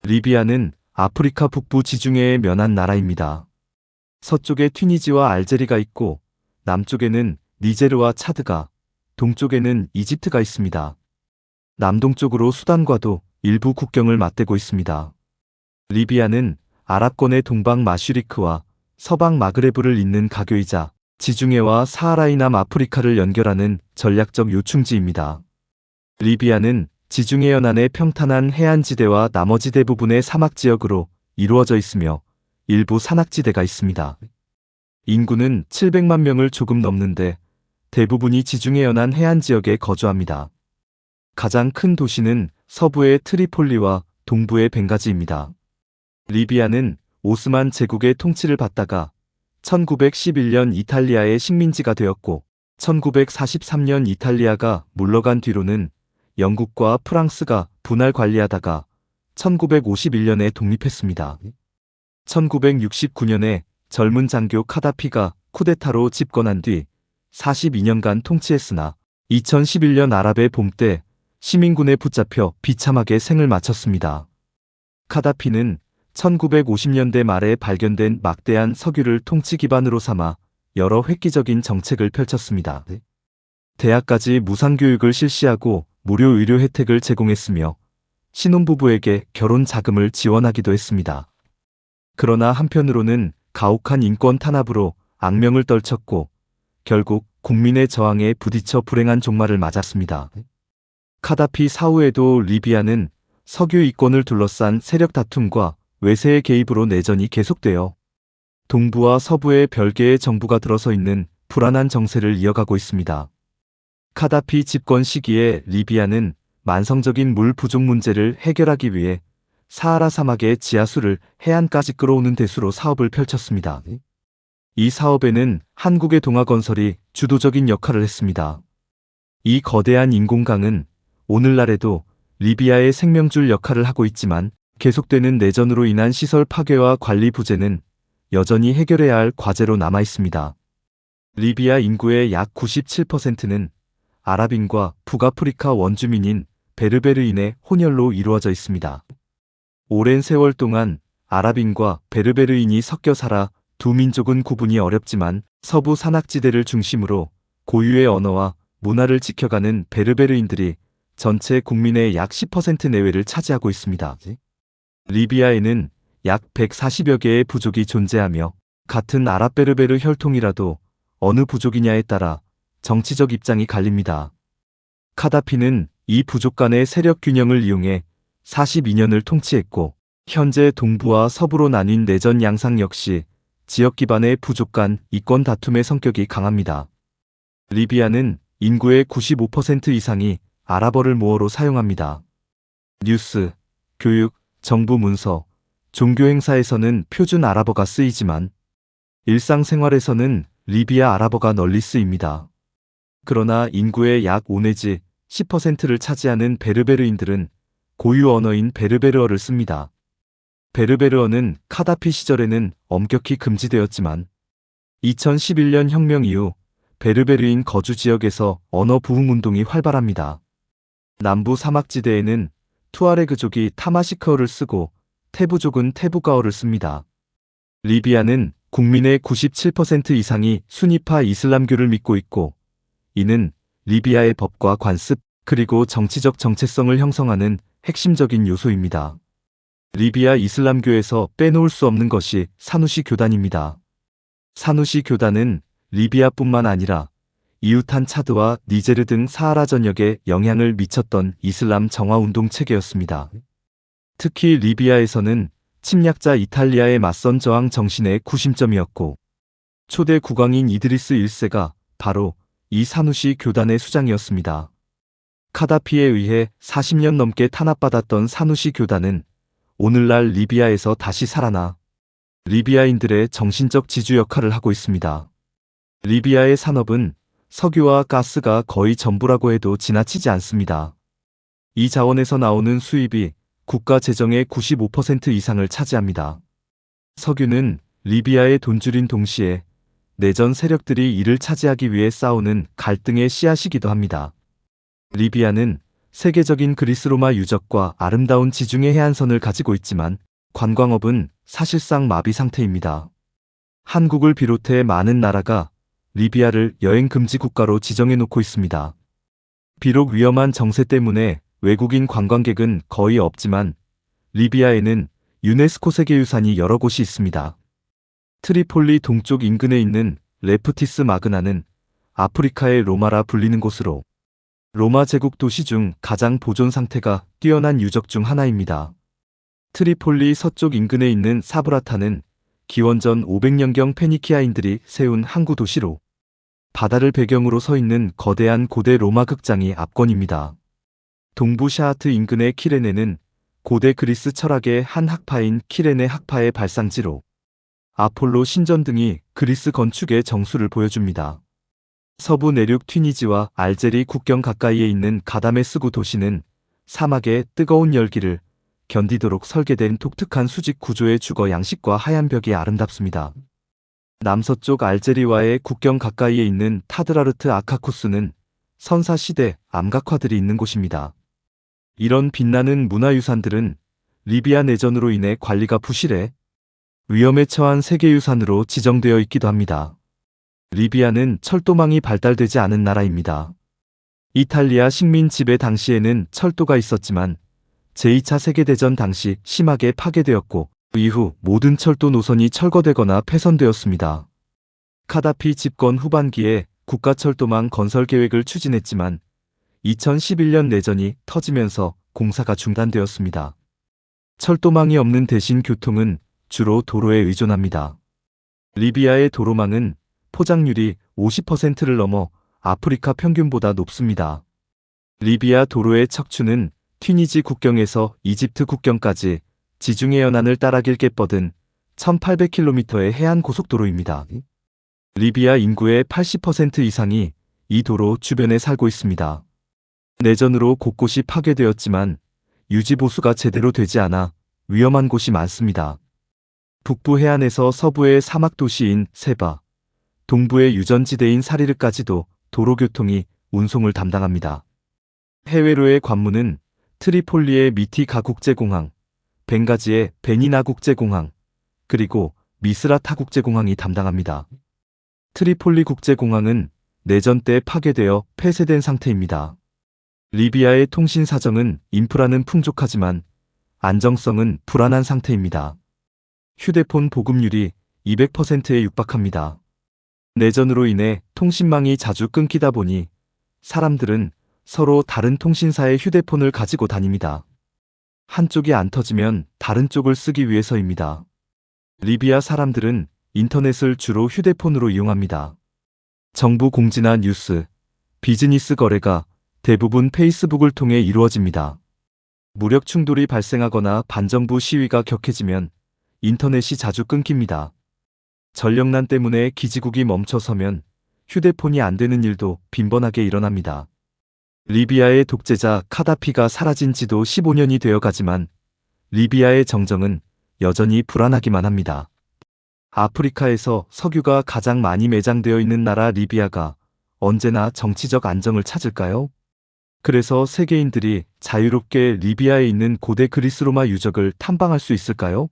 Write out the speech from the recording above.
리비아는 아프리카 북부 지중해에 면한 나라입니다. 서쪽에 튀니지와 알제리가 있고 남쪽에는 니제르와 차드가, 동쪽에는 이집트가 있습니다. 남동쪽으로 수단과도 일부 국경을 맞대고 있습니다. 리비아는 아랍권의 동방 마슈리크와 서방 마그레브를 잇는 가교이자 지중해와 사하라이 남아프리카를 연결하는 전략적 요충지입니다. 리비아는 지중해 연안의 평탄한 해안지대와 나머지 대부분의 사막지역으로 이루어져 있으며 일부 산악지대가 있습니다. 인구는 700만 명을 조금 넘는데 대부분이 지중해 연안 해안지역에 거주합니다. 가장 큰 도시는 서부의 트리폴리와 동부의 벵가지입니다. 리비아는 오스만 제국의 통치를 받다가 1911년 이탈리아의 식민지가 되었고 1943년 이탈리아가 물러간 뒤로는 영국과 프랑스가 분할 관리하다가 1951년에 독립했습니다. 1969년에 젊은 장교 카다피가 쿠데타로 집권한 뒤 42년간 통치했으나 2011년 아랍의 봄 때 시민군에 붙잡혀 비참하게 생을 마쳤습니다. 카다피는 1950년대 말에 발견된 막대한 석유를 통치 기반으로 삼아 여러 획기적인 정책을 펼쳤습니다. 대학까지 무상교육을 실시하고 무료 의료 혜택을 제공했으며 신혼부부에게 결혼 자금을 지원하기도 했습니다. 그러나 한편으로는 가혹한 인권 탄압으로 악명을 떨쳤고 결국 국민의 저항에 부딪혀 불행한 종말을 맞았습니다. 카다피 사후에도 리비아는 석유 이권을 둘러싼 세력 다툼과 외세의 개입으로 내전이 계속되어 동부와 서부에 별개의 정부가 들어서 있는 불안한 정세를 이어가고 있습니다. 카다피 집권 시기에 리비아는 만성적인 물 부족 문제를 해결하기 위해 사하라 사막의 지하수를 해안까지 끌어오는 대수로 사업을 펼쳤습니다. 이 사업에는 한국의 동아건설이 주도적인 역할을 했습니다. 이 거대한 인공강은 오늘날에도 리비아의 생명줄 역할을 하고 있지만 계속되는 내전으로 인한 시설 파괴와 관리 부재는 여전히 해결해야 할 과제로 남아 있습니다. 리비아 인구의 약 97%는 아랍인과 북아프리카 원주민인 베르베르인의 혼혈로 이루어져 있습니다. 오랜 세월 동안 아랍인과 베르베르인이 섞여 살아 두 민족은 구분이 어렵지만 서부 산악지대를 중심으로 고유의 언어와 문화를 지켜가는 베르베르인들이 전체 국민의 약 10% 내외를 차지하고 있습니다. 리비아에는 약 140여 개의 부족이 존재하며 같은 아랍베르베르 혈통이라도 어느 부족이냐에 따라 정치적 입장이 갈립니다. 카다피는 이 부족 간의 세력 균형을 이용해 42년을 통치했고 현재 동부와 서부로 나뉜 내전 양상 역시 지역 기반의 부족 간 이권 다툼의 성격이 강합니다. 리비아는 인구의 95% 이상이 아랍어를 모어로 사용합니다. 뉴스, 교육, 정부 문서, 종교 행사에서는 표준 아랍어가 쓰이지만 일상생활에서는 리비아 아랍어가 널리 쓰입니다. 그러나 인구의 약 5 내지 10%를 차지하는 베르베르인들은 고유 언어인 베르베르어를 씁니다. 베르베르어는 카다피 시절에는 엄격히 금지되었지만 2011년 혁명 이후 베르베르인 거주 지역에서 언어 부흥 운동이 활발합니다. 남부 사막지대에는 투아레그족이 타마시크어를 쓰고 테부족은 테부가어를 씁니다. 리비아는 국민의 97% 이상이 수니파 이슬람교를 믿고 있고 이는 리비아의 법과 관습 그리고 정치적 정체성을 형성하는 핵심적인 요소입니다. 리비아 이슬람교에서 빼놓을 수 없는 것이 사누시 교단입니다. 사누시 교단은 리비아뿐만 아니라 이웃한 차드와 니제르 등 사하라 전역에 영향을 미쳤던 이슬람 정화운동 체계였습니다. 특히 리비아에서는 침략자 이탈리아에 맞선 저항 정신의 구심점이었고 초대 국왕인 이드리스 1세가 바로 이 사누시 교단의 수장이었습니다. 카다피에 의해 40년 넘게 탄압받았던 사누시 교단은 오늘날 리비아에서 다시 살아나 리비아인들의 정신적 지주 역할을 하고 있습니다. 리비아의 산업은 석유와 가스가 거의 전부라고 해도 지나치지 않습니다. 이 자원에서 나오는 수입이 국가 재정의 95% 이상을 차지합니다. 석유는 리비아의 돈줄인 동시에 내전 세력들이 이를 차지하기 위해 싸우는 갈등의 씨앗이기도 합니다. 리비아는 세계적인 그리스 로마 유적과 아름다운 지중해 해안선을 가지고 있지만 관광업은 사실상 마비 상태입니다. 한국을 비롯해 많은 나라가 리비아를 여행 금지 국가로 지정해 놓고 있습니다. 비록 위험한 정세 때문에 외국인 관광객은 거의 없지만 리비아에는 유네스코 세계유산이 여러 곳이 있습니다. 트리폴리 동쪽 인근에 있는 레프티스 마그나는 아프리카의 로마라 불리는 곳으로 로마 제국 도시 중 가장 보존 상태가 뛰어난 유적 중 하나입니다. 트리폴리 서쪽 인근에 있는 사브라타는 기원전 500년경 페니키아인들이 세운 항구 도시로 바다를 배경으로 서 있는 거대한 고대 로마 극장이 압권입니다. 동부 샤하트 인근의 키레네는 고대 그리스 철학의 한 학파인 키레네 학파의 발상지로 아폴로 신전 등이 그리스 건축의 정수를 보여줍니다. 서부 내륙 튀니지와 알제리 국경 가까이에 있는 가다메스구 도시는 사막의 뜨거운 열기를 견디도록 설계된 독특한 수직 구조의 주거 양식과 하얀 벽이 아름답습니다. 남서쪽 알제리와의 국경 가까이에 있는 타드라르트 아카쿠스는 선사시대 암각화들이 있는 곳입니다. 이런 빛나는 문화유산들은 리비아 내전으로 인해 관리가 부실해 위험에 처한 세계유산으로 지정되어 있기도 합니다. 리비아는 철도망이 발달되지 않은 나라입니다. 이탈리아 식민 지배 당시에는 철도가 있었지만 제2차 세계대전 당시 심하게 파괴되었고 이후 모든 철도 노선이 철거되거나 폐선되었습니다. 카다피 집권 후반기에 국가철도망 건설 계획을 추진했지만 2011년 내전이 터지면서 공사가 중단되었습니다. 철도망이 없는 대신 교통은 주로 도로에 의존합니다. 리비아의 도로망은 포장률이 50%를 넘어 아프리카 평균보다 높습니다. 리비아 도로의 척추는 튀니지 국경에서 이집트 국경까지 지중해 연안을 따라 길게 뻗은 1800km의 해안 고속도로입니다. 리비아 인구의 80% 이상이 이 도로 주변에 살고 있습니다. 내전으로 곳곳이 파괴되었지만 유지 보수가 제대로 되지 않아 위험한 곳이 많습니다. 북부 해안에서 서부의 사막 도시인 세바, 동부의 유전지대인 사리르까지도 도로교통이 운송을 담당합니다. 해외로의 관문은 트리폴리의 미티가 국제공항, 벵가지의 베니나 국제공항, 그리고 미스라타 국제공항이 담당합니다. 트리폴리 국제공항은 내전 때 파괴되어 폐쇄된 상태입니다. 리비아의 통신 사정은 인프라는 풍족하지만 안정성은 불안한 상태입니다. 휴대폰 보급률이 200%에 육박합니다. 내전으로 인해 통신망이 자주 끊기다 보니 사람들은 서로 다른 통신사의 휴대폰을 가지고 다닙니다. 한쪽이 안 터지면 다른 쪽을 쓰기 위해서입니다. 리비아 사람들은 인터넷을 주로 휴대폰으로 이용합니다. 정부 공지나 뉴스, 비즈니스 거래가 대부분 페이스북을 통해 이루어집니다. 무력 충돌이 발생하거나 반정부 시위가 격해지면 인터넷이 자주 끊깁니다. 전력난 때문에 기지국이 멈춰서면 휴대폰이 안 되는 일도 빈번하게 일어납니다. 리비아의 독재자 카다피가 사라진 지도 15년이 되어 가지만 리비아의 정정은 여전히 불안하기만 합니다. 아프리카에서 석유가 가장 많이 매장되어 있는 나라 리비아가 언제나 정치적 안정을 찾을까요? 그래서 세계인들이 자유롭게 리비아에 있는 고대 그리스 로마 유적을 탐방할 수 있을까요?